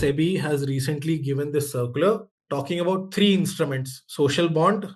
SEBI has recently given this circular talking about 3 instruments. Social bond,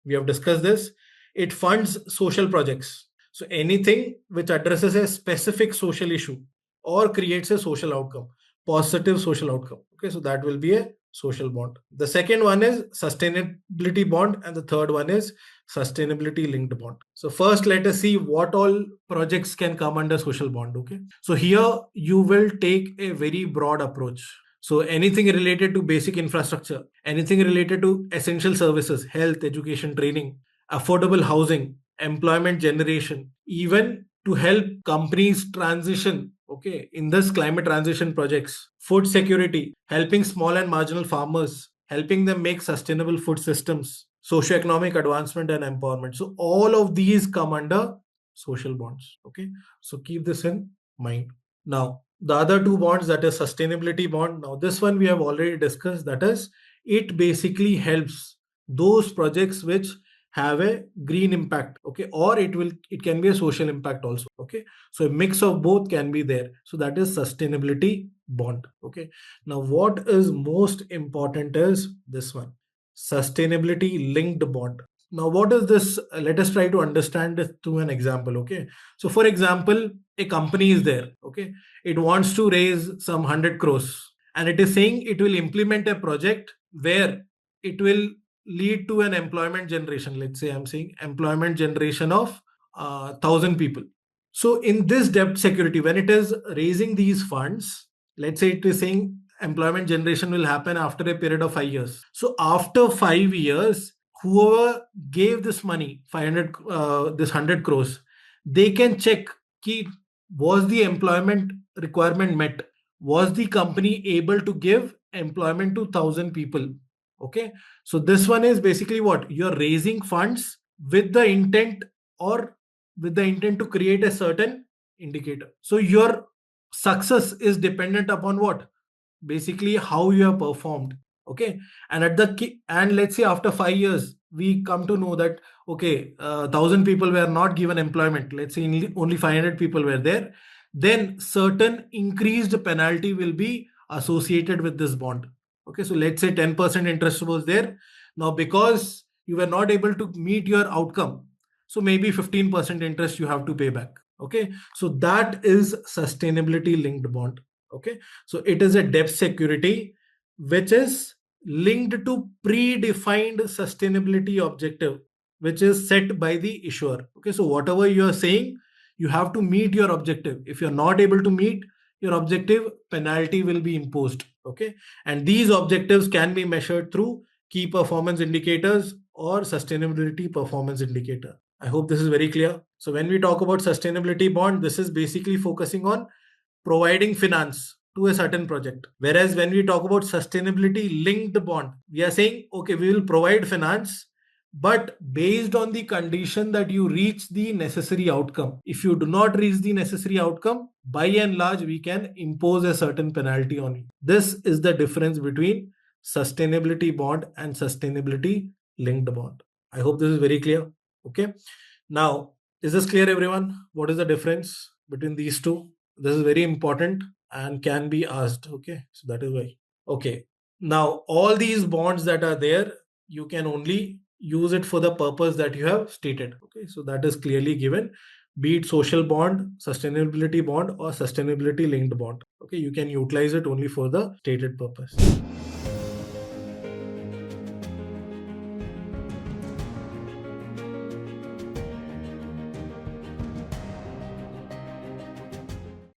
we have discussed this. It funds social projects. So anything which addresses a specific social issue or creates a social outcome, positive social outcome. Okay, so that will be a social bond. The second one is sustainability bond, and the third one is sustainability linked bond. So first, let us see what all projects can come under social bond. Okay, so here you will take a very broad approach. So anything related to basic infrastructure, anything related to essential services, health, education, training, affordable housing, employment generation, even to help companies transition, okay, in this climate transition projects, food security, helping small and marginal farmers, helping them make sustainable food systems, socioeconomic advancement and empowerment. So all of these come under social bonds. Okay, so keep this in mind. Now, the other 2 bonds, that is sustainability bond. Now, this one we have already discussed. That is, it basically helps those projects which have a green impact, okay, or it can be a social impact also. Okay, so a mix of both can be there. So that is sustainability bond. Okay, now what is most important is this one, sustainability linked bond. Now what is this? Let us try to understand it through an example. Okay, so for example, a company is there. Okay, it wants to raise some 100 crores, and it is saying it will implement a project where it will lead to an employment generation. Let's say I'm saying employment generation of 1,000 people. So in this debt security, when it is raising these funds, let's say it is saying employment generation will happen after a period of 5 years. So after 5 years, whoever gave this money, 500, this 100 crores, they can check ki, was the employment requirement met? Was the company able to give employment to 1,000 people? Okay, so this one is basically what you're raising funds with the intent, or with the intent to create a certain indicator. So your success is dependent upon what? Basically how you have performed. Okay, and and let's say after 5 years we come to know that okay, 1,000 people were not given employment. Let's say only 500 people were there. Then certain increased penalty will be associated with this bond. Okay, so let's say 10% interest was there. Now because you were not able to meet your outcome, so maybe 15% interest you have to pay back. Okay, so that is sustainability linked bond. Okay, so it is a debt security which is linked to predefined sustainability objective which is set by the issuer. Okay, so whatever you are saying, you have to meet your objective. If you're not able to meet your objective, penalty will be imposed. Okay, and these objectives can be measured through key performance indicators or sustainability performance indicator. I hope this is very clear. So when we talk about sustainability bond, this is basically focusing on providing finance to a certain project. Whereas when we talk about sustainability linked bond, we are saying, okay, we will provide finance, but based on the condition that you reach the necessary outcome. If you do not reach the necessary outcome, by and large, we can impose a certain penalty on you. This is the difference between sustainability bond and sustainability linked bond. I hope this is very clear. Okay. Now, is this clear, everyone? What is the difference between these two? This is very important and can be asked. Okay, so that is why. Okay, now all these bonds that are there, you can only use it for the purpose that you have stated. Okay, so that is clearly given, be it social bond, sustainability bond, or sustainability linked bond. Okay, you can utilize it only for the stated purpose.